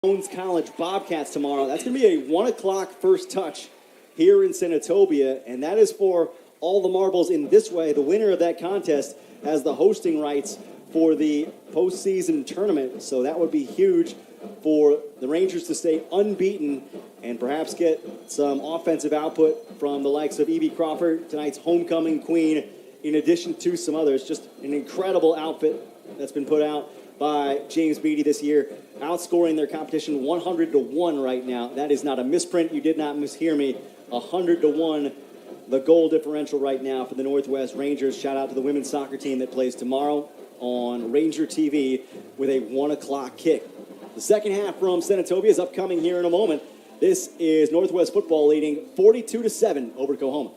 Jones College Bobcats tomorrow. That's going to be a 1 o'clock first touch here in Senatobia, and that is for all the marbles in this way. The winner of that contest has the hosting rights for the postseason tournament, so that would be huge for the Rangers to stay unbeaten and perhaps get some offensive output from the likes of Evie Crawford, tonight's homecoming queen, in addition to some others. Just an incredible outfit that's been put out by James Beattie this year, outscoring their competition 100-1 right now. That is not a misprint. You did not mishear me. 100-1, the goal differential right now for the Northwest Rangers. Shout out to the women's soccer team that plays tomorrow on Ranger TV with a 1 o'clock kick. The second half from Senatobia is upcoming here in a moment. This is Northwest football leading 42-7 over COAHOMA.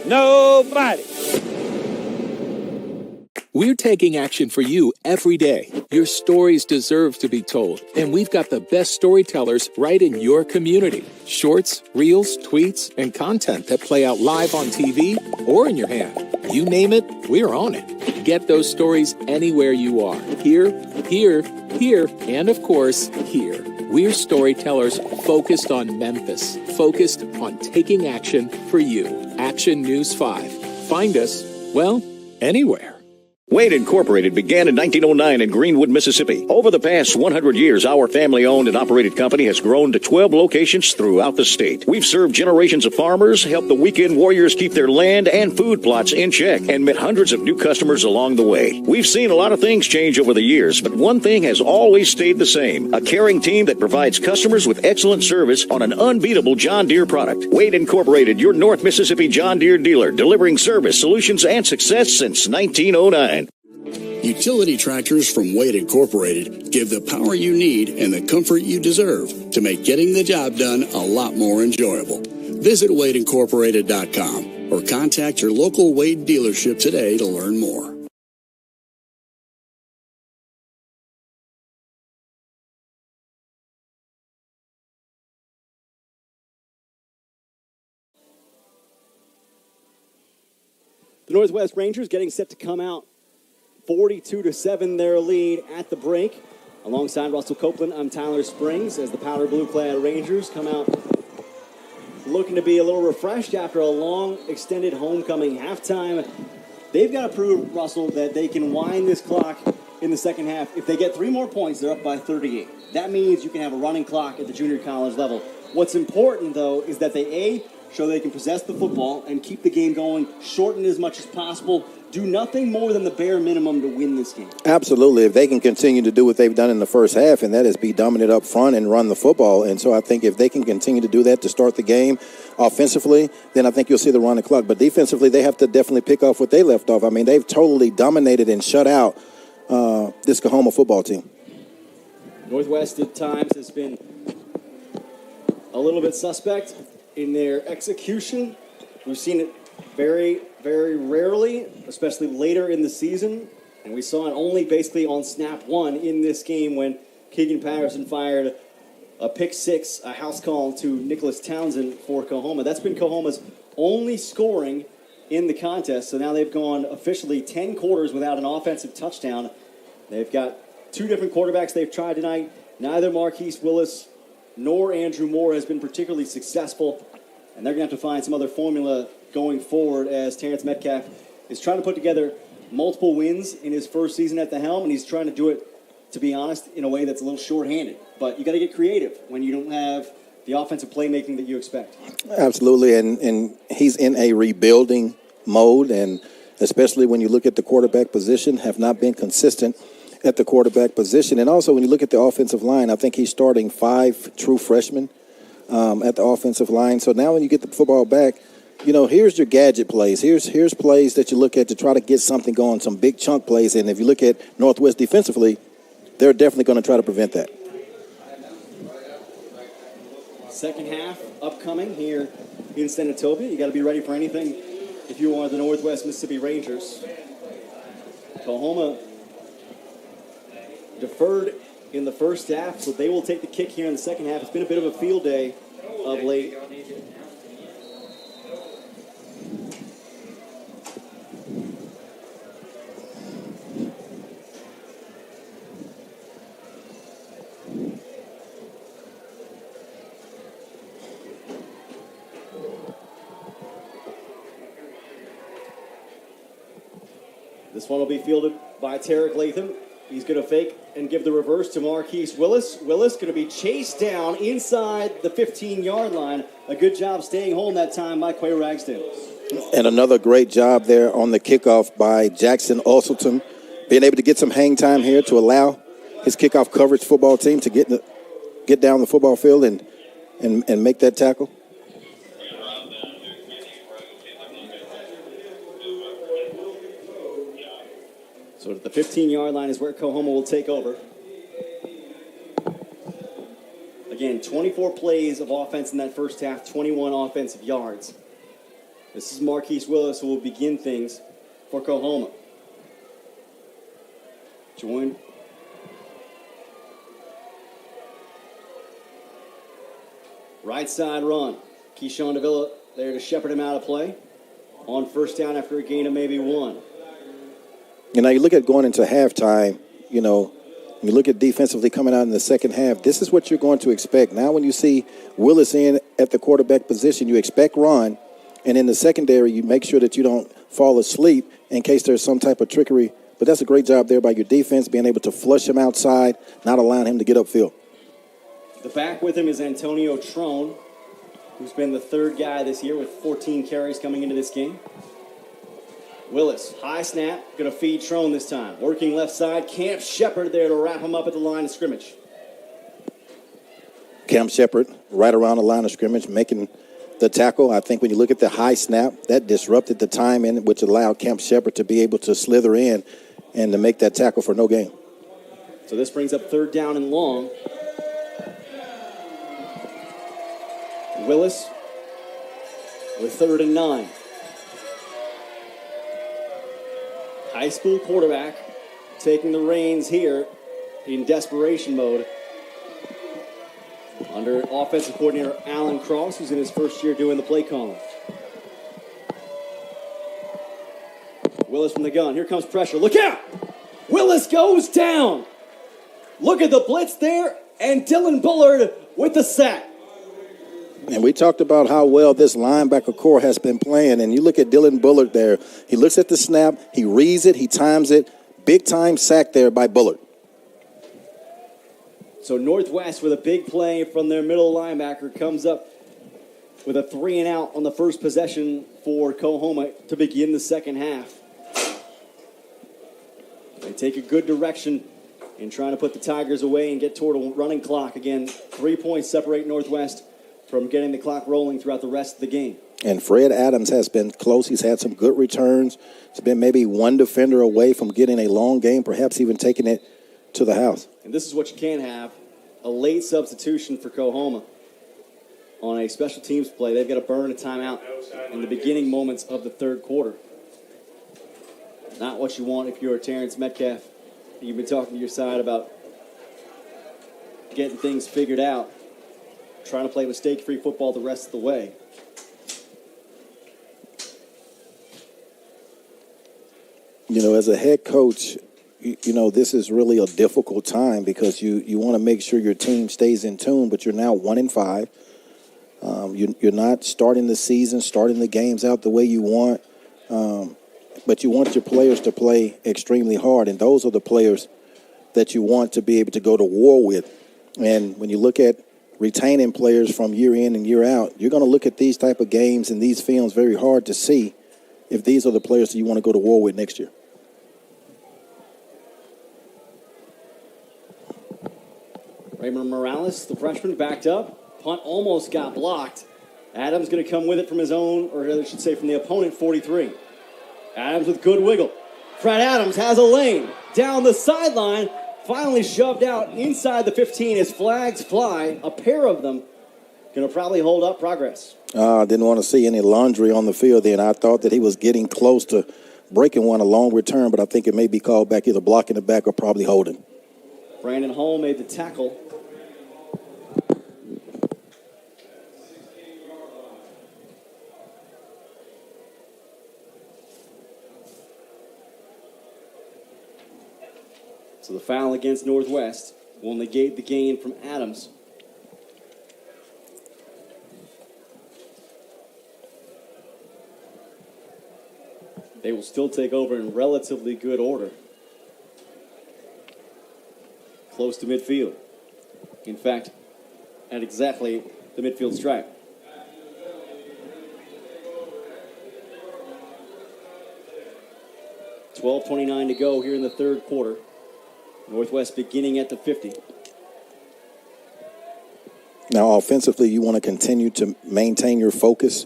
Nobody. We're taking action for you every day. Your stories deserve to be told, and we've got the best storytellers right in your community. Shorts, reels, tweets, and content that play out live on TV or in your hand. You name it, we're on it. Get those stories anywhere you are. Here, and of course, here. We're storytellers focused on Memphis, focused on taking action for you. Action News 5. Find us, well, anywhere. Wade Incorporated began in 1909 in Greenwood, Mississippi. Over the past 100 years, our family-owned and operated company has grown to 12 locations throughout the state. We've served generations of farmers, helped the weekend warriors keep their land and food plots in check, and met hundreds of new customers along the way. We've seen a lot of things change over the years, but one thing has always stayed the same: a caring team that provides customers with excellent service on an unbeatable John Deere product. Wade Incorporated, your North Mississippi John Deere dealer, delivering service, solutions, and success since 1909. Utility tractors from Wade Incorporated give the power you need and the comfort you deserve to make getting the job done a lot more enjoyable. Visit WadeIncorporated.com or contact your local Wade dealership today to learn more. The Northwest Rangers getting set to come out 42-7 their lead at the break. Alongside Russell Copeland, I'm Tyler Springs as the powder blue-clad Rangers come out looking to be a little refreshed after a long, extended homecoming halftime. They've got to prove, Russell, that they can wind this clock in the second half. If they get 3 more points, they're up by 38. That means you can have a running clock at the junior college level. What's important, though, is that they, show they can possess the football and keep the game going, shorten as much as possible, do nothing more than the bare minimum to win this game. Absolutely. If they can continue to do what they've done in the first half, and that is be dominant up front and run the football. And so I think if they can continue to do that to start the game offensively, then I think you'll see the run the clock. But defensively, they have to definitely pick off what they left off. I mean, they've totally dominated and shut out this COAHOMA football team. Northwest at times has been a little bit suspect in their execution. We've seen it very, very rarely, especially later in the season. And we saw it only basically on snap one in this game when Keegan Patterson fired a pick six, a house call to Nicholas Townsend for COAHOMA. That's been COAHOMA's only scoring in the contest. So now they've gone officially 10 quarters without an offensive touchdown. They've got 2 different quarterbacks they've tried tonight. Neither Marquise Willis nor Andrew Moore has been particularly successful. And they're going to have to find some other formula going forward as Terrence Metcalf is trying to put together multiple wins in his first season at the helm, and he's trying to do it, to be honest, in a way that's a little shorthanded. But you got to get creative when you don't have the offensive playmaking that you expect. Absolutely, and he's in a rebuilding mode, and especially when you look at the quarterback position, have not been consistent at the quarterback position. And also when you look at the offensive line, I think he's starting 5 true freshmen at the offensive line. So now when you get the football back, you know, here's your gadget plays. Here's plays that you look at to try to get something going, some big chunk plays. And if you look at Northwest defensively, they're definitely going to try to prevent that. Second half upcoming here in Senatobia. You got to be ready for anything if you are the Northwest Mississippi Rangers. COAHOMA deferred in the first half, so they will take the kick here in the second half. It's been a bit of a field day of late. This one will be fielded by Tarek Latham. He's going to fake and give the reverse to Marquise Willis. Willis going to be chased down inside the 15-yard line. A good job staying home that time by Quay Ragsdale. And another great job there on the kickoff by Jackson Usselton, being able to get some hang time here to allow his kickoff coverage football team to get down the football field and make that tackle. So the 15-yard line is where COAHOMA will take over. Again, 24 plays of offense in that first half, 21 offensive yards. This is Marquise Willis who will begin things for COAHOMA. Joined. Right side run. Keyshawn Davila there to shepherd him out of play. On first down after a gain of maybe one. You know, you look at going into halftime, you know, you look at defensively coming out in the second half, this is what you're going to expect. Now when you see Willis in at the quarterback position, you expect run, and in the secondary, you make sure that you don't fall asleep in case there's some type of trickery. But that's a great job there by your defense, being able to flush him outside, not allowing him to get upfield. The back with him is Antonio Trone, who's been the third guy this year with 14 carries coming into this game. Willis, high snap, going to feed Trone this time. Working left side, Camp Shepard there to wrap him up at the line of scrimmage. Camp Shepard right around the line of scrimmage, making the tackle. I think when you look at the high snap, that disrupted the timing, which allowed Camp Shepard to be able to slither in and to make that tackle for no gain. So this brings up third down and long. Willis with 3rd and 9. High school quarterback taking the reins here in desperation mode under offensive coordinator Alan Cross, who's in his first year doing the play calling. Willis from the gun. Here comes pressure. Look out! Willis goes down. Look at the blitz there, and Dylan Bullard with the sack. And we talked about how well this linebacker core has been playing. And you look at Dylan Bullard there. He looks at the snap. He reads it. He times it. Big-time sack there by Bullard. So Northwest with a big play from their middle linebacker comes up with a 3-and-out on the first possession for COAHOMA to begin the second half. They take a good direction in trying to put the Tigers away and get toward a running clock. Again, 3 points separate Northwest from getting the clock rolling throughout the rest of the game. And Fred Adams has been close. He's had some good returns. He's been maybe one defender away from getting a long game, perhaps even taking it to the house. And this is what you can have, a late substitution for COAHOMA on a special teams play. They've got to burn a timeout in the beginning moments of the third quarter. Not what you want if you're Terrence Metcalf. You've been talking to your side about getting things figured out, trying to play mistake-free football the rest of the way. You know, as a head coach, you know, this is really a difficult time because you want to make sure your team stays in tune, but you're now 1-5. You're not starting the season, starting the games out the way you want, but you want your players to play extremely hard, and those are the players that you want to be able to go to war with. And when you look at retaining players from year in and year out, you're going to look at these type of games and these films very hard to see if these are the players that you want to go to war with next year. Raymond Morales, the freshman, backed up. Punt almost got blocked. Adams going to come with it from his own, or I should say from the opponent, 43. Adams with good wiggle. Fred Adams has a lane down the sideline. Finally shoved out inside the 15 as flags fly, a pair of them, going to probably hold up progress. Didn't want to see any laundry on the field then. I thought that he was getting close to breaking one, a long return, but I think it may be called back, either blocking the back or probably holding. Brandon Hall made the tackle. So the foul against Northwest will negate the gain from Adams. They will still take over in relatively good order. Close to midfield. In fact, at exactly the midfield stripe. $12:29 to go here in the third quarter. Northwest beginning at the 50. Now, offensively, you want to continue to maintain your focus,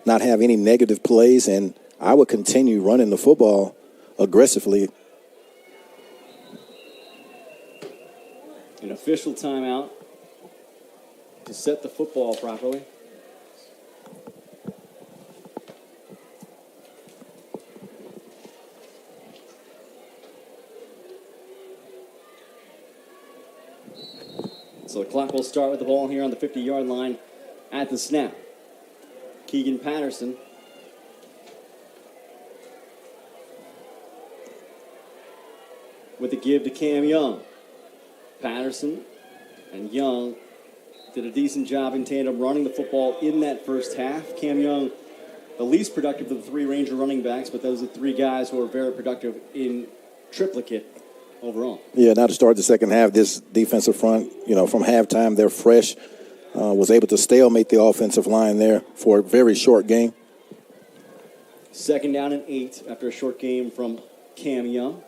not have any negative plays, and I would continue running the football aggressively. An official timeout to set the football properly. So the clock will start with the ball here on the 50-yard line at the snap. Keegan Patterson with the give to Cam Young. Patterson and Young did a decent job in tandem running the football in that first half. Cam Young, the least productive of the three Ranger running backs, but those are three guys who are very productive in triplicate overall. Yeah, now to start the second half, this defensive front, from halftime, they're fresh. Was able to stalemate the offensive line there for a very short game. 2nd down and 8 after a short game from Cam Young.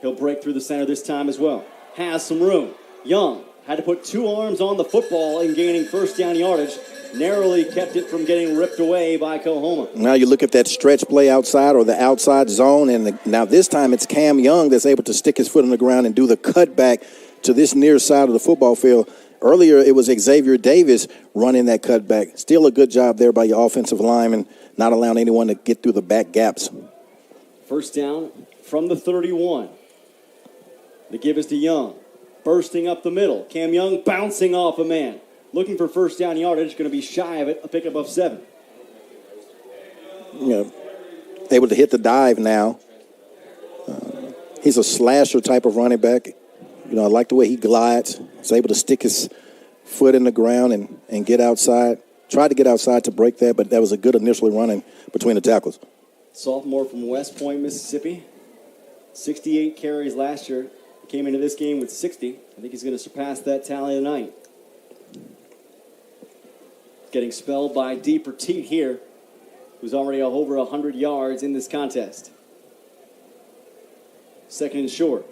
He'll break through the center this time as well. Has some room. Young had to put two arms on the football in gaining first down yardage. Narrowly kept it from getting ripped away by COAHOMA. Now you look at that stretch play outside or the outside zone, and now this time it's Cam Young that's able to stick his foot on the ground and do the cutback to this near side of the football field. Earlier it was Xavier Davis running that cutback. Still a good job there by your offensive lineman, not allowing anyone to get through the back gaps. First down from the 31. The give is to Young. Bursting up the middle. Cam Young bouncing off a man. Looking for first down yardage. Going to be shy of it. A pickup of 7. Able to hit the dive now. He's a slasher type of running back. I like the way he glides. He's able to stick his foot in the ground and get outside. Tried to get outside to break that, but that was a good initial running between the tackles. Sophomore from West Point, Mississippi. 68 carries last year. Came into this game with 60. I think he's going to surpass that tally tonight. Getting spelled by D. Petit here, who's already over 100 yards in this contest. 2nd and short.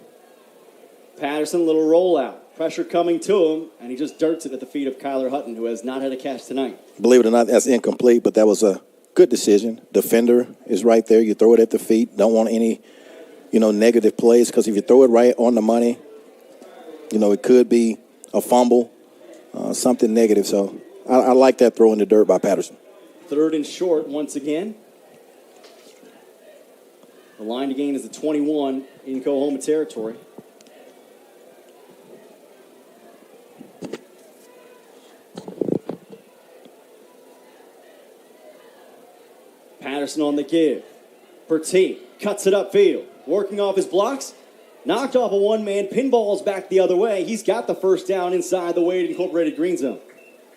Patterson, little rollout. Pressure coming to him, and he just dirts it at the feet of Kyler Hutton, who has not had a catch tonight. Believe it or not, that's incomplete, but that was a good decision. Defender is right there. You throw it at the feet. Don't want any negative plays, because if you throw it right on the money, it could be a fumble, something negative. So I like that throw in the dirt by Patterson. 3rd and short once again. The line to gain is the 21 in COAHOMA territory. Patterson on the give. Petit cuts it upfield. Working off his blocks. Knocked off a one-man. Pinballs back the other way. He's got the first down inside the Wade Incorporated green zone.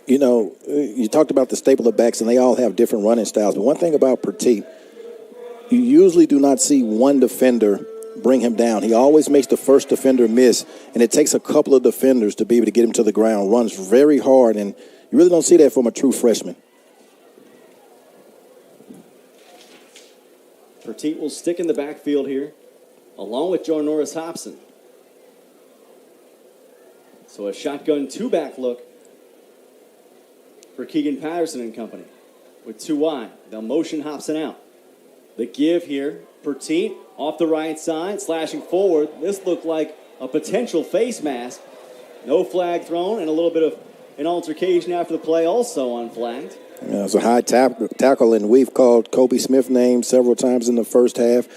You talked about the staple of backs, and they all have different running styles. But one thing about Petit, you usually do not see one defender bring him down. He always makes the first defender miss, and it takes a couple of defenders to be able to get him to the ground. Runs very hard, and you really don't see that from a true freshman. Petit will stick in the backfield here, along with Joe Norris Hobson. So a shotgun two-back look for Keegan Patterson and company with 2 wide. They'll motion Hobson out. The give here, Petit off the right side, slashing forward. This looked like a potential face mask. No flag thrown, and a little bit of an altercation after the play, also unflagged. Yeah, it's a high tackle, and we've called Kobe Smith names several times in the first half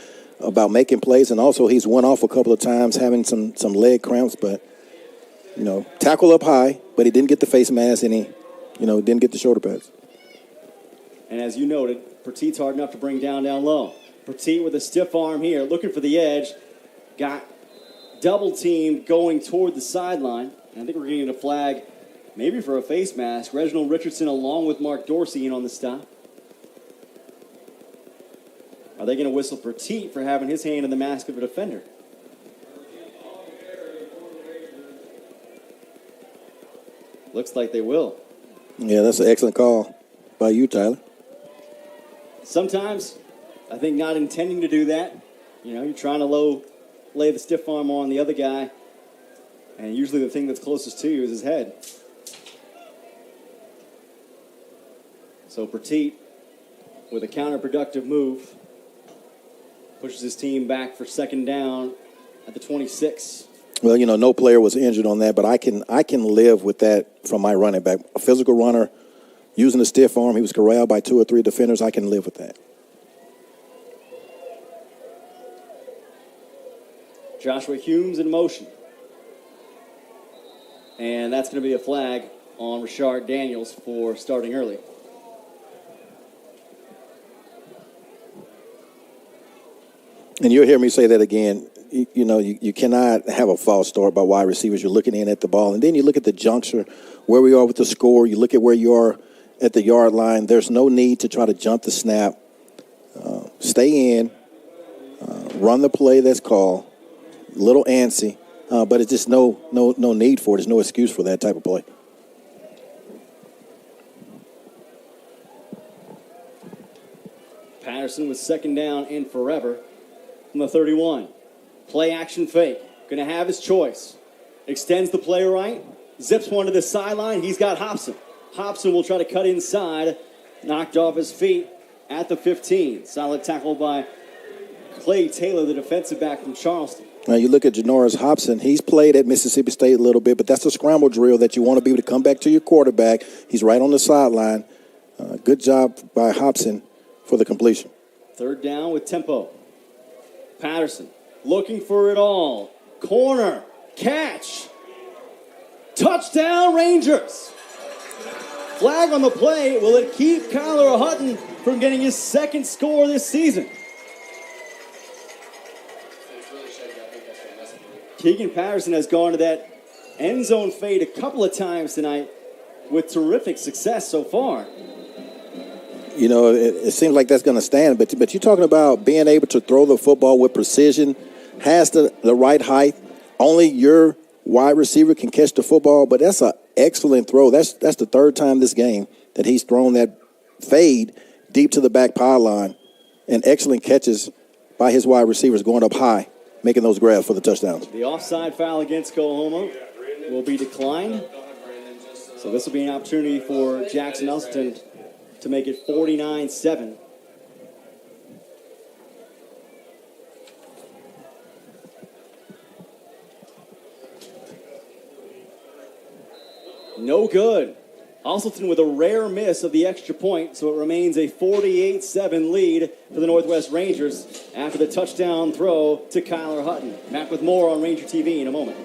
about making plays, and also he's went off a couple of times having some leg cramps, but, tackle up high, but he didn't get the face mask, and he, didn't get the shoulder pads. And as you noted, Petit's hard enough to bring down low. Petit with a stiff arm here, looking for the edge, got double teamed going toward the sideline. And I think we're getting a flag maybe for a face mask. Reginald Richardson along with Mark Dorsey in on the stop. Are they going to whistle Petit for having his hand in the mask of a defender? Looks like they will. Yeah, that's an excellent call by you, Tyler. Sometimes, I think not intending to do that. You're trying to lay the stiff arm on the other guy, and usually the thing that's closest to you is his head. So Petit, with a counterproductive move, pushes his team back for second down at the 26. Well, no player was injured on that, but I can live with that from my running back. A physical runner using a stiff arm, he was corralled by 2 or 3 defenders. I can live with that. Joshua Humes in motion. And that's going to be a flag on Rashard Daniels for starting early. And you'll hear me say that again. You cannot have a false start by wide receivers. You're looking in at the ball, and then you look at the juncture, where we are with the score. You look at where you are at the yard line. There's no need to try to jump the snap. Stay in, run the play that's called. A little antsy, but it's just no need for it. There's no excuse for that type of play. Patterson with second down and forever from the 31. Play action fake. Going to have his choice. Extends the play right. Zips one to the sideline. He's got Hobson. Hobson will try to cut inside. Knocked off his feet at the 15. Solid tackle by Clay Taylor, the defensive back from Charleston. Now you look at Janoris Hobson. He's played at Mississippi State a little bit, but that's a scramble drill that you want to be able to come back to your quarterback. He's right on the sideline. Good job by Hobson for the completion. Third down with tempo. Patterson looking for it all. Corner. Catch. Touchdown, Rangers. Flag on the play. Will it keep Kyler Hutton from getting his second score this season? Keegan Patterson has gone to that end zone fade a couple of times tonight with terrific success so far. It seems like that's going to stand, but you're talking about being able to throw the football with precision, has the right height. Only your wide receiver can catch the football, but that's an excellent throw. That's the third time this game that he's thrown that fade deep to the back pylon, and excellent catches by his wide receivers going up high, making those grabs for the touchdowns. The offside foul against COAHOMA will be declined. So this will be an opportunity for Jackson Elston to make it 49-7. No good. Osselton with a rare miss of the extra point, so it remains a 48-7 lead for the Northwest Rangers after the touchdown throw to Kyler Hutton. Back with more on Ranger TV in a moment.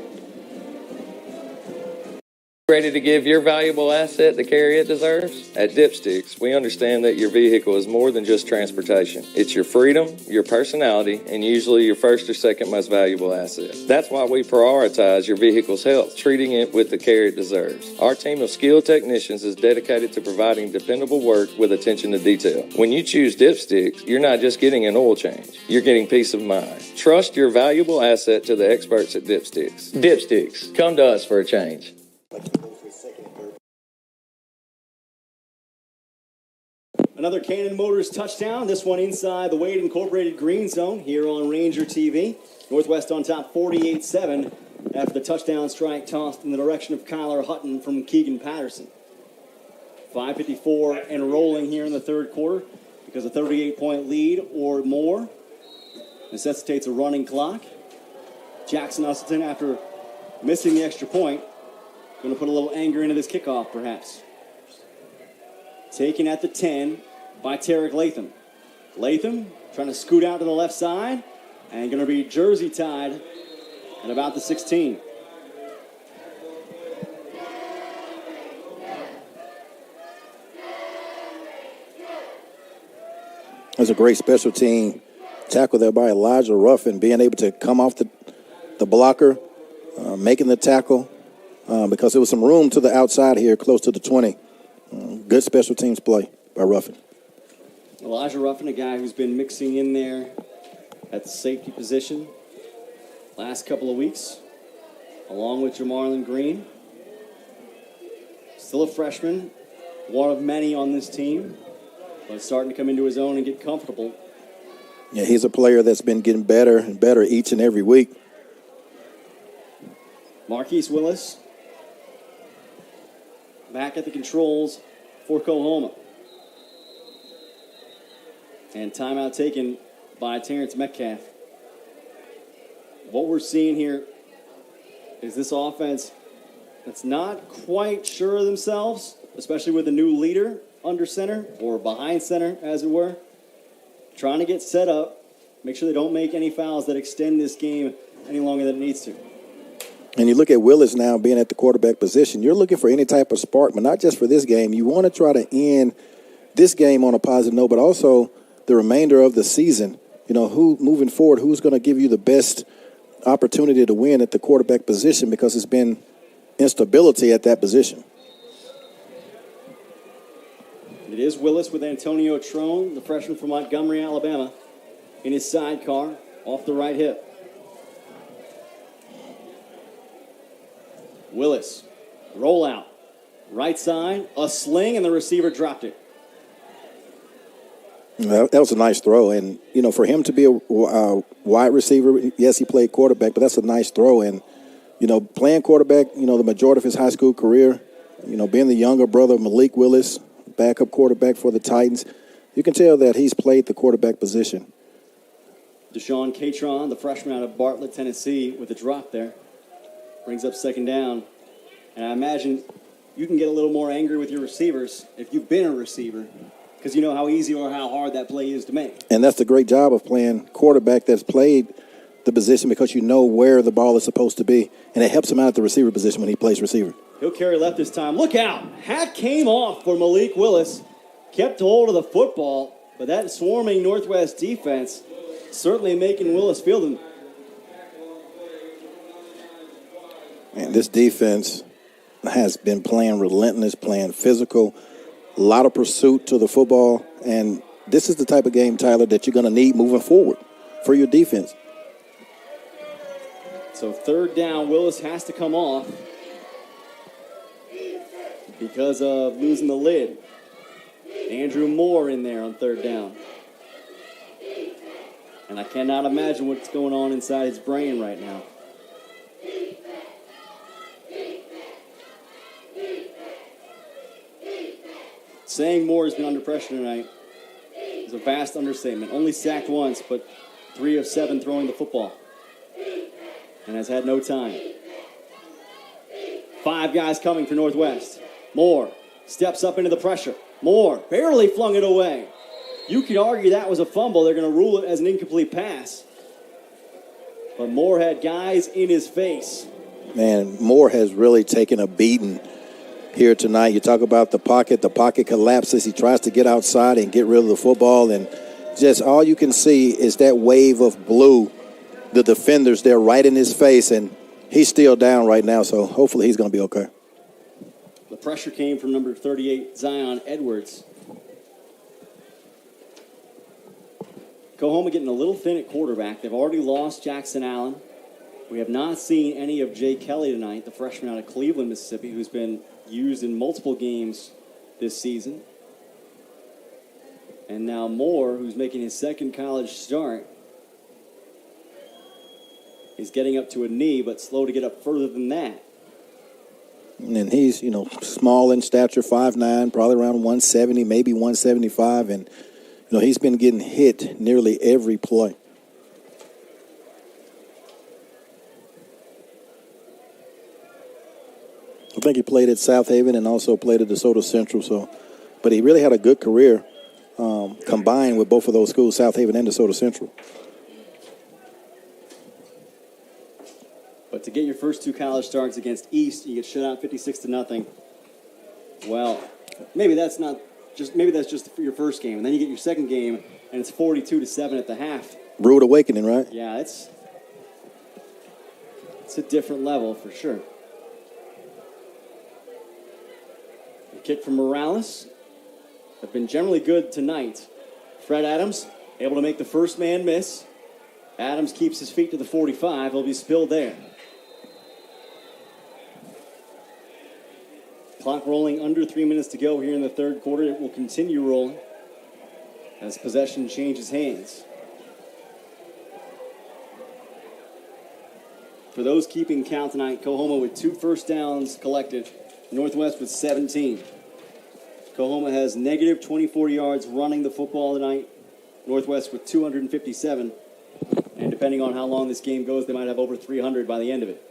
Ready to give your valuable asset the care it deserves? At Dipsticks, we understand that your vehicle is more than just transportation. It's your freedom, your personality, and usually your first or second most valuable asset. That's why we prioritize your vehicle's health, treating it with the care it deserves. Our team of skilled technicians is dedicated to providing dependable work with attention to detail. When you choose Dipsticks, you're not just getting an oil change, you're getting peace of mind. Trust your valuable asset to the experts at Dipsticks. Dipsticks, come to us for a change. Another Cannon Motors touchdown, this one inside the Wade Incorporated green zone here on Ranger TV. Northwest on top 48-7 after the touchdown strike tossed in the direction of Kyler Hutton from Keegan Patterson. 5:54 and rolling here in the third quarter because a 38-point lead or more necessitates a running clock. Jackson Usselton, after missing the extra point, Going to put a little anger into this kickoff, perhaps. Taken at the 10 by Tarek Latham. Latham trying to scoot out to the left side and going to be jersey tied at about the 16. There's a great special team tackle there by Elijah Ruffin, being able to come off the blocker, making the tackle, because there was some room to the outside here, close to the 20. Good special teams play by Ruffin. Elijah Ruffin, a guy who's been mixing in there at the safety position last couple of weeks, along with Jamarlin Green. Still a freshman, one of many on this team, but starting to come into his own and get comfortable. Yeah, he's a player that's been getting better and better each and every week. Marquise Willis back at the controls for COAHOMA. And timeout taken by Terrence Metcalf. What we're seeing here is this offense that's not quite sure of themselves, especially with a new leader under center, or behind center, as it were. Trying to get set up, make sure they don't make any fouls that extend this game any longer than it needs to. And you look at Willis now being at the quarterback position, you're looking for any type of spark, but not just for this game. You want to try to end this game on a positive note, but also the remainder of the season. You know, who moving forward, who's going to give you the best opportunity to win at the quarterback position, because it's been instability at that position. It is Willis with Antonio Trone, the freshman from Montgomery, Alabama, in his sidecar off the right hip. Willis, roll out, right side, a sling, and the receiver dropped it. That was a nice throw. And, you know, for him to be a wide receiver, yes, he played quarterback, but that's a nice throw. And, you know, playing quarterback, you know, the majority of his high school career, you know, being the younger brother of Malik Willis, backup quarterback for the Titans, you can tell that he's played the quarterback position. Deshaun Catron, the freshman out of Bartlett, Tennessee, with a drop there. Brings up second down. And I imagine you can get a little more angry with your receivers if you've been a receiver, because you know how easy or how hard that play is to make. And that's the great job of playing quarterback that's played the position, because you know where the ball is supposed to be, and it helps him out at the receiver position when he plays receiver. He'll carry left this time. Look out. Hat came off for Malik Willis. Kept hold of the football, but that swarming Northwest defense certainly making Willis feel them. And this defense has been playing relentless, playing physical, a lot of pursuit to the football. And this is the type of game, Tyler, that you're going to need moving forward for your defense. So third down, Willis has to come off because of losing the lid. Andrew Moore in there on third down. And I cannot imagine what's going on inside his brain right now. Saying Moore has been under pressure tonight is a vast understatement. Only sacked once, but 3 of 7 throwing the football. And has had no time. 5 guys coming for Northwest. Moore steps up into the pressure. Moore barely flung it away. You could argue that was a fumble. They're going to rule it as an incomplete pass. But Moore had guys in his face. Man, Moore has really taken a beating here tonight. You talk about the pocket collapses. He tries to get outside and get rid of the football, and just all you can see is that wave of blue. The defenders, they're right in his face, and he's still down right now, so hopefully he's going to be okay. The pressure came from number 38, Zion Edwards. COAHOMA getting a little thin at quarterback. They've already lost Jackson Allen. We have not seen any of Jay Kelly tonight, the freshman out of Cleveland, Mississippi, who's been used in multiple games this season. And now Moore, who's making his second college start, is getting up to a knee, but slow to get up further than that. And he's, you know, small in stature, 5'9", probably around 170, maybe 175. And, you know, he's been getting hit nearly every play. think he played at South Haven and also played at DeSoto Central. So, but he really had a good career combined with both of those schools, South Haven and DeSoto Central. But to get your first two college starts against East, you get shut out 56-0. Well, maybe that's just your first game, and then you get your second game, and it's 42-7 at the half. Rude awakening, right? Yeah, it's a different level for sure. The kick from Morales have been generally good tonight. Fred Adams able to make the first man miss. Adams keeps his feet to the 45. He'll be spilled there. Clock rolling, under 3 minutes to go here in the third quarter. It will continue rolling as possession changes hands. For those keeping count tonight, COAHOMA with 2 first downs collected, Northwest with 17. COAHOMA has negative 24 yards running the football tonight, Northwest with 257. And depending on how long this game goes, they might have over 300 by the end of it.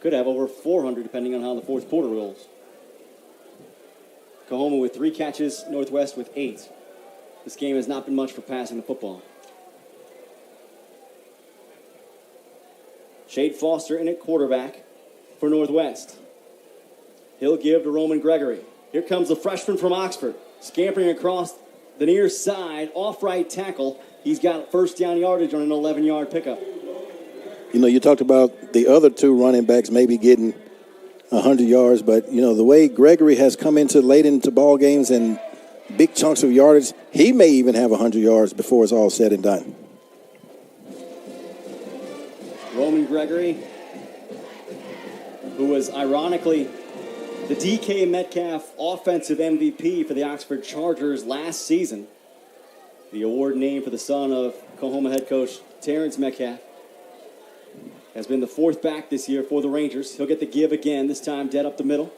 Could have over 400 depending on how the fourth quarter rolls. COAHOMA with 3 catches, Northwest with 8. This game has not been much for passing the football. Shade Foster in at quarterback for Northwest. He'll give to Roman Gregory. Here comes the freshman from Oxford, scampering across the near side, off right tackle. He's got first down yardage on an 11-yard pickup. You know, you talked about the other 2 running backs maybe getting 100 yards, but, you know, the way Gregory has come into late into ball games and big chunks of yardage, he may even have 100 yards before it's all said and done. Roman Gregory, who was ironically the DK Metcalf offensive MVP for the Oxford Chargers last season. The award named for the son of COAHOMA head coach Terrence Metcalf. Has been the 4th back this year for the Rangers. He'll get the give again, this time dead up the middle.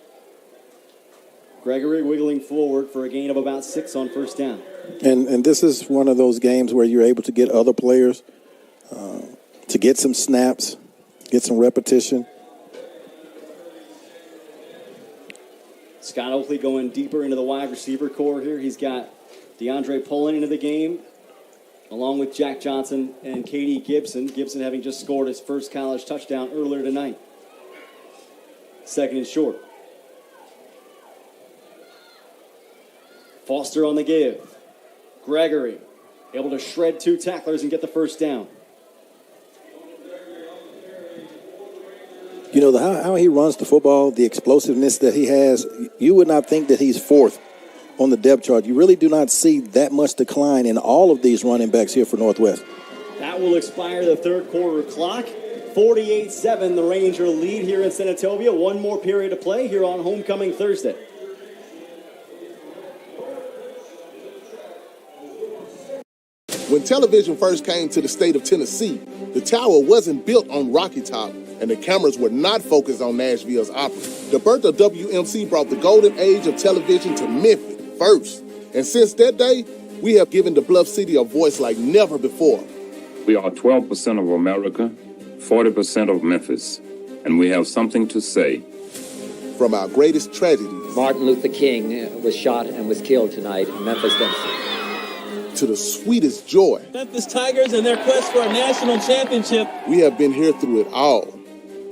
Gregory wiggling forward for a gain of about 6 on first down. And this is one of those games where you're able to get other players to get some snaps, get some repetition. Scott Oakley going deeper into the wide receiver core here. He's got DeAndre Pullen into the game, along with Jack Johnson and K.D. Gibson. Gibson having just scored his first college touchdown earlier tonight. Second and short. Foster on the give. Gregory able to shred 2 tacklers and get the first down. You know, how he runs the football, the explosiveness that he has, you would not think that he's 4th on the depth chart. You really do not see that much decline in all of these running backs here for Northwest. That will expire the third quarter clock. 48-7, the Ranger lead here in Senatobia. 1 more period to play here on Homecoming Thursday. When television first came to the state of Tennessee, the tower wasn't built on Rocky Top, and the cameras were not focused on Nashville's opera. The birth of WMC brought the golden age of television to Memphis first. And since that day, we have given the Bluff City a voice like never before. We are 12% of America, 40% of Memphis, and we have something to say. From our greatest tragedies, Martin Luther King was shot and was killed tonight in Memphis, Tennessee, to the sweetest joy. Memphis Tigers and their quest for a national championship. We have been here through it all.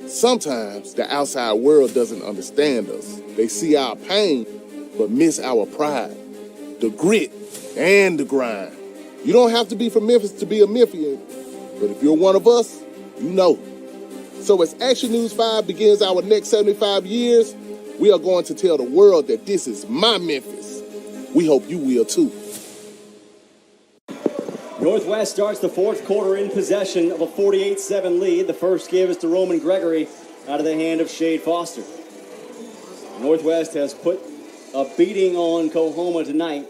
Sometimes the outside world doesn't understand us. They see our pain, but miss our pride, the grit, and the grind. You don't have to be from Memphis to be a Memphian, but if you're one of us, you know. So as Action News 5 begins our next 75 years, we are going to tell the world that this is my Memphis. We hope you will too. Northwest starts the fourth quarter in possession of a 48-7 lead. The first give is to Roman Gregory out of the hand of Shade Foster. Northwest has put a beating on COAHOMA tonight,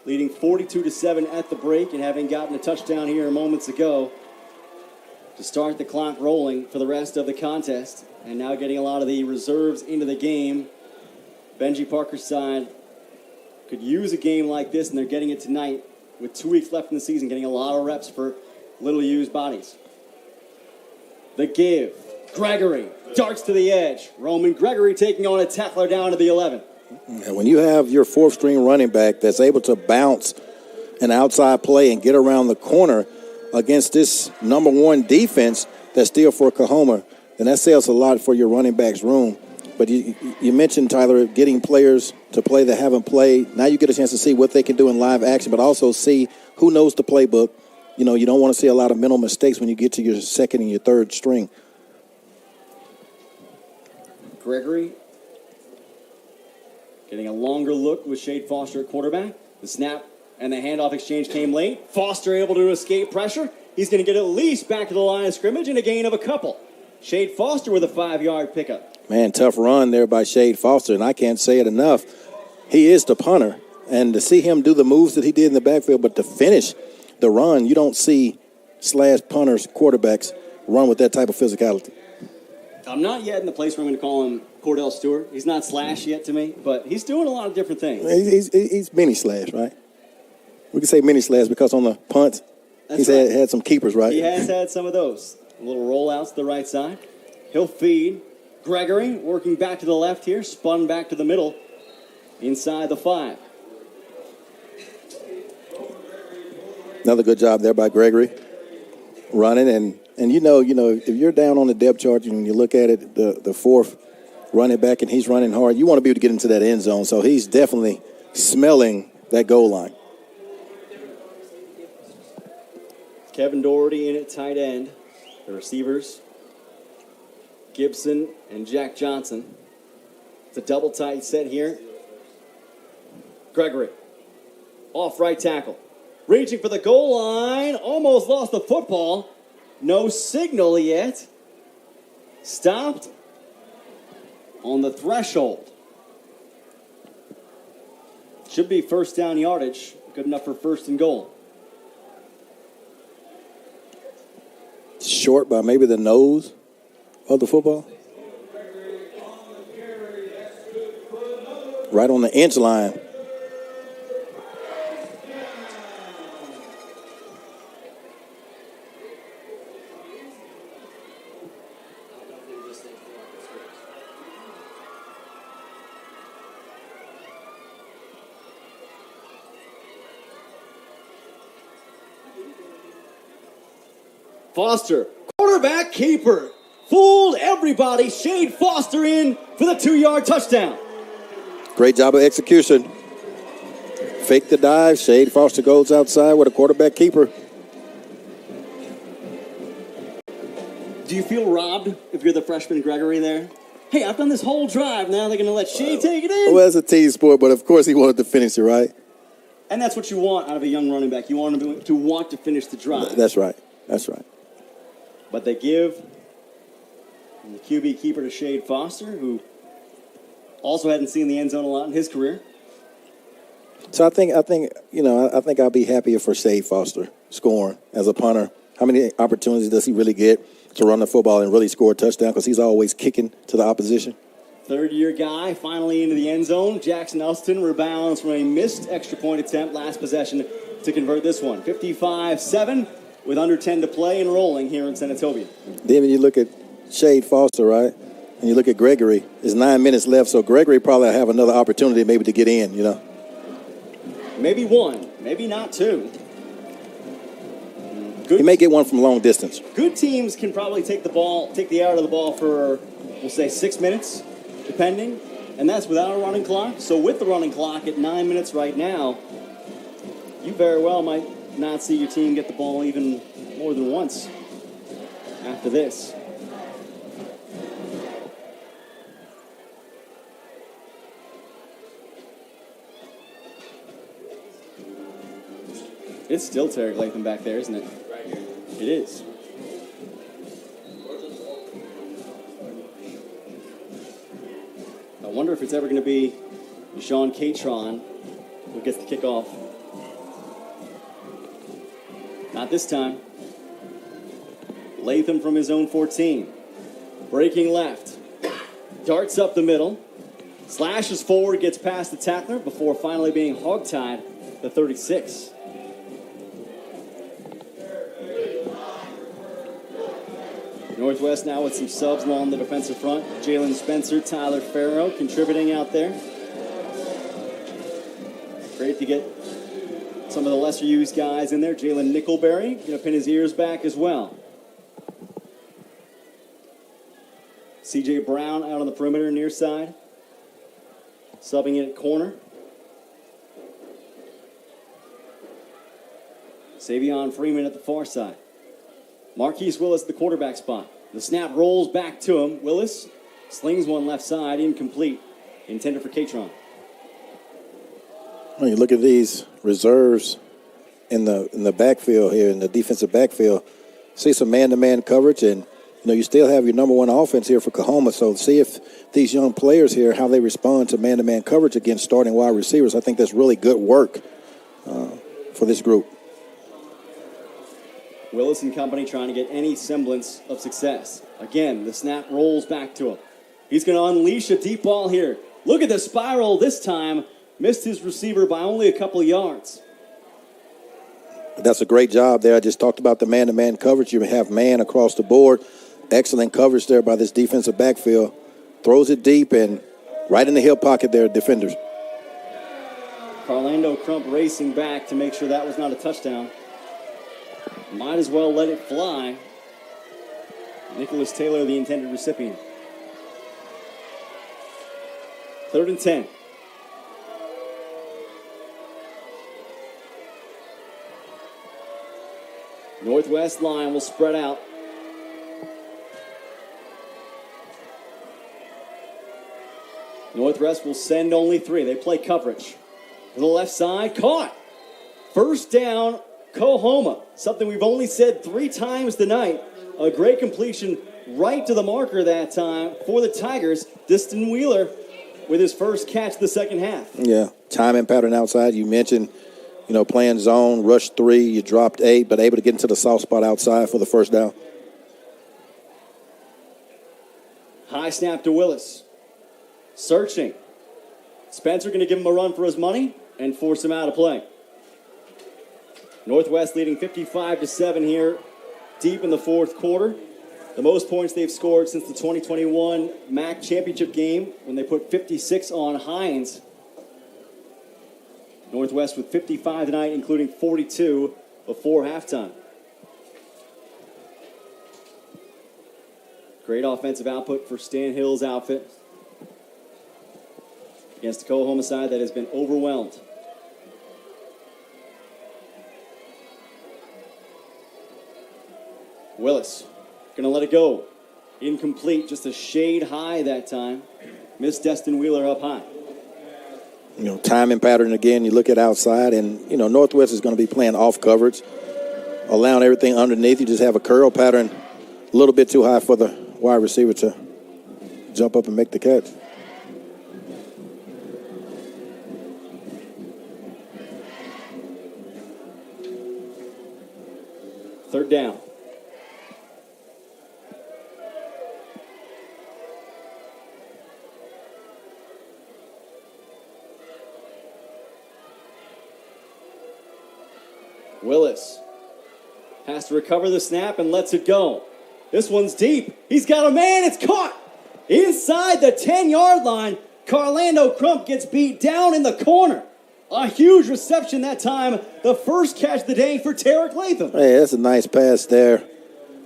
leading 42-7 at the break and having gotten a touchdown here moments ago to start the clock rolling for the rest of the contest. And now getting a lot of the reserves into the game. Benji Parker's side could use a game like this, and they're getting it tonight with 2 weeks left in the season, getting a lot of reps for little used bodies. The give. Gregory darts to the edge. Roman Gregory taking on a tackler down to the 11. And when you have your fourth-string running back that's able to bounce an outside play and get around the corner against this number one defense that's still for COAHOMA, then that says a lot for your running back's room. But you mentioned, Tyler, getting players to play that haven't played. Now you get a chance to see what they can do in live action, but also see who knows the playbook. You know, you don't want to see a lot of mental mistakes when you get to your second and your third string. Gregory getting a longer look with Shade Foster at quarterback. The snap and the handoff exchange came late. Foster able to escape pressure. He's going to get at least back to the line of scrimmage and a gain of a couple. Shade Foster with a 5-yard pickup. Man, tough run there by Shade Foster, and I can't say it enough. He is the punter, and to see him do the moves that he did in the backfield, but to finish the run, you don't see slash punters, quarterbacks run with that type of physicality. I'm not yet in the place where I'm going to call him Cordell Stewart. He's not slash yet to me, but he's doing a lot of different things. He's mini slash, right? We can say mini slash because on the punt, he's had some keepers, right? He has had some of those. A little rollouts to the right side. He'll feed Gregory, working back to the left here, spun back to the middle, inside the 5. Another good job there by Gregory, running. And you know, if you're down on the depth chart and you look at it, the fourth running back and he's running hard, you want to be able to get into that end zone. So he's definitely smelling that goal line. Kevin Doherty in at tight end. The receivers, Gibson and Jack Johnson. It's a double tight set here. Gregory, off right tackle. Reaching for the goal line, almost lost the football. No signal yet. Stopped on the threshold. Should be first down yardage. Good enough for first and goal. Short by maybe the nose of the football. Right on the inch line. Foster, quarterback keeper, fooled everybody. Shade Foster in for the 2-yard touchdown. Great job of execution. Fake the dive. Shade Foster goes outside with a quarterback keeper. Do you feel robbed if you're the freshman Gregory there? Hey, I've done this whole drive. Now they're going to let Shade take it in. Well, it's a team sport, but of course he wanted to finish it, right? And that's what you want out of a young running back. You want him to want to finish the drive. That's right. That's right. But they give the QB keeper to Shade Foster, who also hadn't seen the end zone a lot in his career. So I think I'll be happier for Shade Foster scoring as a punter. How many opportunities does he really get to run the football and really score a touchdown? Because he's always kicking to the opposition. Third-year guy finally into the end zone. Jackson Elston rebounds from a missed extra point attempt last possession to convert this one. 55-7 with under 10 to play and rolling here in Senatobia. Then when you look at Shade Foster, right, and you look at Gregory, there's 9 minutes left, so Gregory probably have another opportunity maybe to get in, you know. Maybe one, maybe not two. He may get one from long distance. Good teams can probably take the air out of the ball for, we'll say, 6 minutes, depending, and that's without a running clock. So with the running clock at 9 minutes right now, you very well might not see your team get the ball even more than once after this. It's still Terry Latham back there, isn't it? Right here. It is. I wonder if it's ever going to be Deshaun Catron who gets the kickoff. Not this time. Latham from his own 14. Breaking left. Darts up the middle. Slashes forward, gets past the tackler before finally being hogtied to 36. Northwest now with some subs along the defensive front. Jalen Spencer, Tyler Farrow contributing out there. Great to get some of the lesser used guys in there. Jalen Nickelberry going to pin his ears back as well. C.J. Brown out on the perimeter near side. Subbing in at corner. Savion Freeman at the far side. Marquise Willis at the quarterback spot. The snap rolls back to him. Willis slings one left side, incomplete. Intended for Catron. When you look at these reserves in the backfield here, in the defensive backfield, see some man-to-man coverage, and you still have your number one offense here for COAHOMA. So see if these young players here, how they respond to man-to-man coverage against starting wide receivers. I think that's really good work for this group. Willis and company trying to get any semblance of success. Again, the snap rolls back to him. He's going to unleash a deep ball here. Look at the spiral this time. Missed his receiver by only a couple of yards. That's a great job there. I just talked about the man-to-man coverage. You have man across the board. Excellent coverage there by this defensive backfield. Throws it deep and right in the hip pocket there, defenders. Carlando Crump racing back to make sure that was not a touchdown. Might as well let it fly. Nicholas Taylor, the intended recipient. 3rd and 10. Northwest line will spread out. Northwest will send only 3. They play coverage. To the left side, caught. First down, COAHOMA. Something we've only said 3 times tonight. A great completion right to the marker that time for the Tigers. Diston Wheeler with his first catch of the second half. Yeah, timing pattern outside. You mentioned, playing zone, rush 3, you dropped 8, but able to get into the soft spot outside for the first down. High snap to Willis. Searching. Spencer going to give him a run for his money and force him out of play. Northwest leading 55-7 here, deep in the 4th quarter. The most points they've scored since the 2021 MAC championship game when they put 56 on Hines. Northwest with 55 tonight, including 42 before halftime. Great offensive output for Stan Hill's outfit against the COAHOMA side that has been overwhelmed. Willis going to let it go. Incomplete, just a shade high that time. Missed Destin Wheeler up high. Timing pattern again, you look at outside, and, Northwest is going to be playing off coverage, allowing everything underneath. You just have a curl pattern a little bit too high for the wide receiver to jump up and make the catch. Third down. Willis has to recover the snap and lets it go. This one's deep. He's got a man. It's caught inside the 10-yard line. Carlando Crump gets beat down in the corner. A huge reception that time. The first catch of the day for Tarek Latham. Hey, that's a nice pass there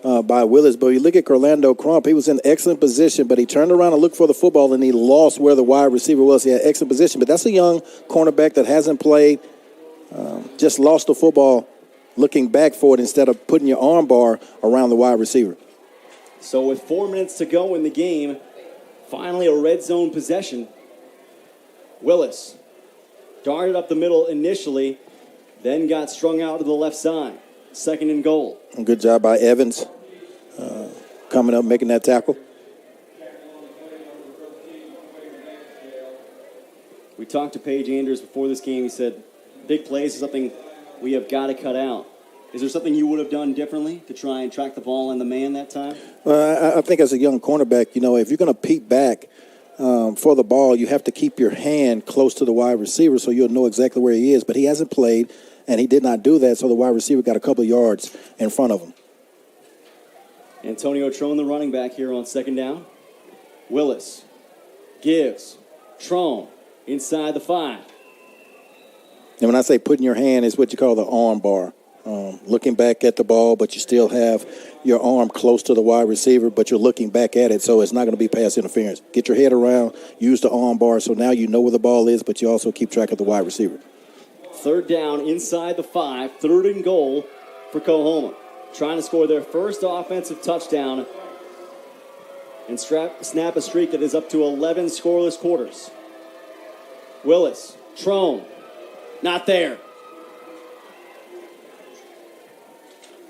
by Willis. But you look at Carlando Crump. He was in excellent position, but he turned around and looked for the football, and he lost where the wide receiver was. He had excellent position. But that's a young cornerback that hasn't played. Just lost the football looking back for it instead of putting your arm bar around the wide receiver. So with 4 minutes to go in the game, finally a red zone possession. Willis darted up the middle initially, then got strung out to the left side. 2nd and goal. Good job by Evans coming up, making that tackle. We talked to Paige Anders before this game. He said, big plays is something we have got to cut out. Is there something you would have done differently to try and track the ball and the man that time? I think as a young cornerback, if you're going to peek back for the ball, you have to keep your hand close to the wide receiver so you'll know exactly where he is. But he hasn't played, and he did not do that, so the wide receiver got a couple of yards in front of him. Antonio Trone, the running back here on second down. Willis gives Trone inside the 5. And when I say putting your hand, it's what you call the arm bar. Looking back at the ball, but you still have your arm close to the wide receiver, but you're looking back at it, so it's not going to be pass interference. Get your head around, use the arm bar, so now you know where the ball is, but you also keep track of the wide receiver. Third down inside the 5, third and goal for COAHOMA. Trying to score their first offensive touchdown and snap a streak that is up to 11 scoreless quarters. Willis, Trone, not there.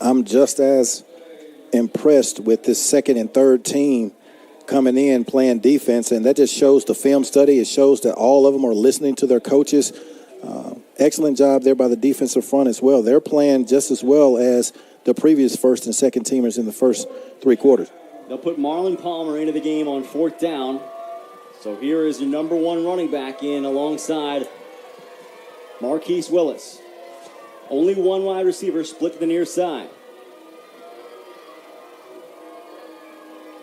I'm just as impressed with this second and third team coming in playing defense, and that just shows the film study. It shows that all of them are listening to their coaches. Excellent job there by the defensive front as well. They're playing just as well as the previous first and second teamers in the first 3 quarters. They'll put Marlon Palmer into the game on 4th down. So here is your number 1 running back in alongside Marquise Willis. Only one wide receiver split to the near side.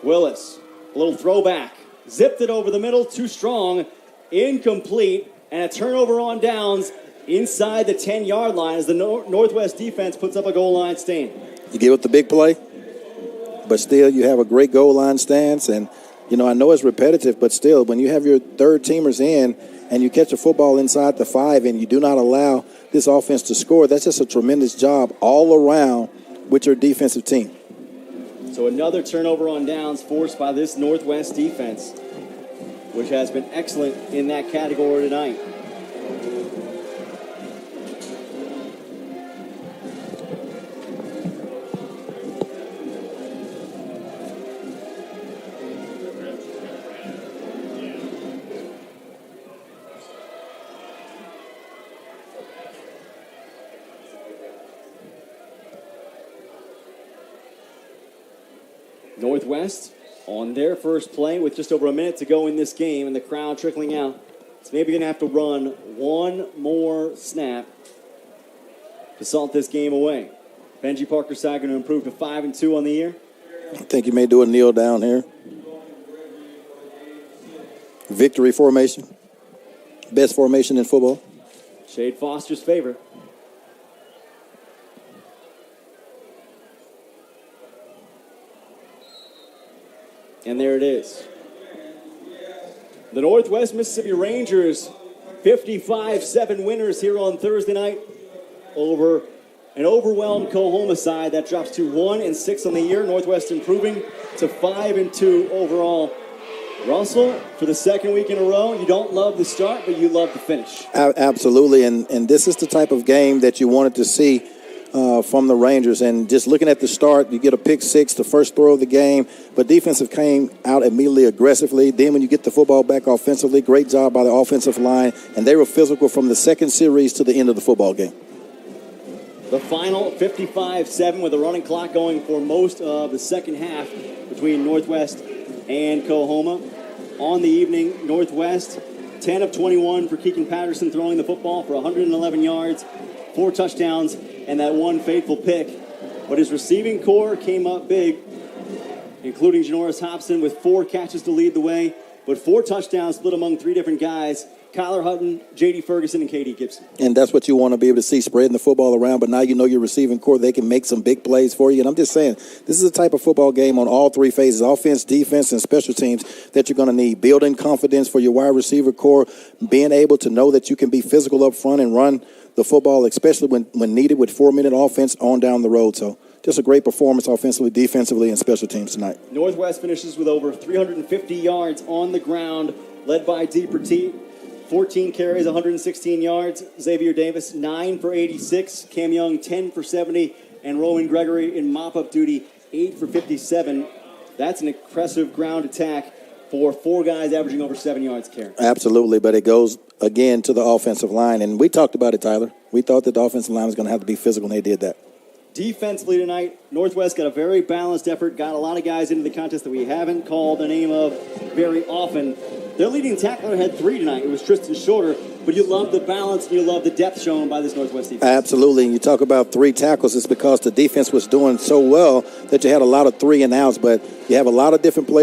Willis, a little throwback. Zipped it over the middle, too strong. Incomplete, and a turnover on downs inside the 10-yard line as the Northwest defense puts up a goal line stand. You give up the big play, but still you have a great goal line stance. And, I know it's repetitive, but still, when you have your third teamers in and you catch a football inside the 5 and you do not allow this offense to score, that's just a tremendous job all around with your defensive team. So another turnover on downs forced by this Northwest defense, which has been excellent in that category tonight. Northwest on their first play with just over a minute to go in this game and the crowd trickling out. It's maybe going to have to run one more snap to salt this game away. Benji Parker-Side going to improve to 5-2 on the year. I think you may do a kneel down here. Victory formation. Best formation in football. Shade Foster's favorite. And there it is. The Northwest Mississippi Rangers, 55-7 winners here on Thursday night over an overwhelmed COAHOMA side that drops to 1-6 on the year. Northwest improving to 5-2 overall. Russell, for the second week in a row, you don't love the start, but you love the finish. Absolutely, and this is the type of game that you wanted to see from the Rangers. And just looking at the start, you get a pick 6, the first throw of the game, but defensive came out immediately aggressively. Then when you get the football back offensively, great job by the offensive line, and they were physical from the second series to the end of the football game. The final 55-7 with a running clock going for most of the second half between Northwest and COAHOMA. On the evening, Northwest, 10 of 21 for Keegan Patterson throwing the football for 111 yards, 4 touchdowns, and that one fateful pick. But his receiving core came up big, including Janoris Hobson with 4 catches to lead the way, but 4 touchdowns split among 3 different guys: Kyler Hutton, J.D. Ferguson, and K.D. Gibson. And that's what you want to be able to see, spreading the football around. But now you know your receiving core, they can make some big plays for you. And I'm just saying, this is a type of football game on all 3 phases, offense, defense, and special teams, that you're going to need. Building confidence for your wide receiver core, being able to know that you can be physical up front and run the football, especially when needed, with 4-minute offense on down the road. So just a great performance offensively, defensively, and special teams tonight. Northwest finishes with over 350 yards on the ground, led by D. Petit. 14 carries, 116 yards. Xavier Davis, 9 for 86. Cam Young, 10 for 70. And Rowan Gregory in mop-up duty, 8 for 57. That's an impressive ground attack for 4 guys averaging over 7 yards carry. Absolutely, but it goes, again, to the offensive line. And we talked about it, Tyler. We thought that the offensive line was going to have to be physical, and they did that. Defensively tonight, Northwest got a very balanced effort, got a lot of guys into the contest that we haven't called the name of very often. Their leading tackler had 3 tonight. It was Tristan Shorter, but you love the balance and you love the depth shown by this Northwest defense. Absolutely. And you talk about 3 tackles, it's because the defense was doing so well that you had a lot of 3 and outs, but you have a lot of different players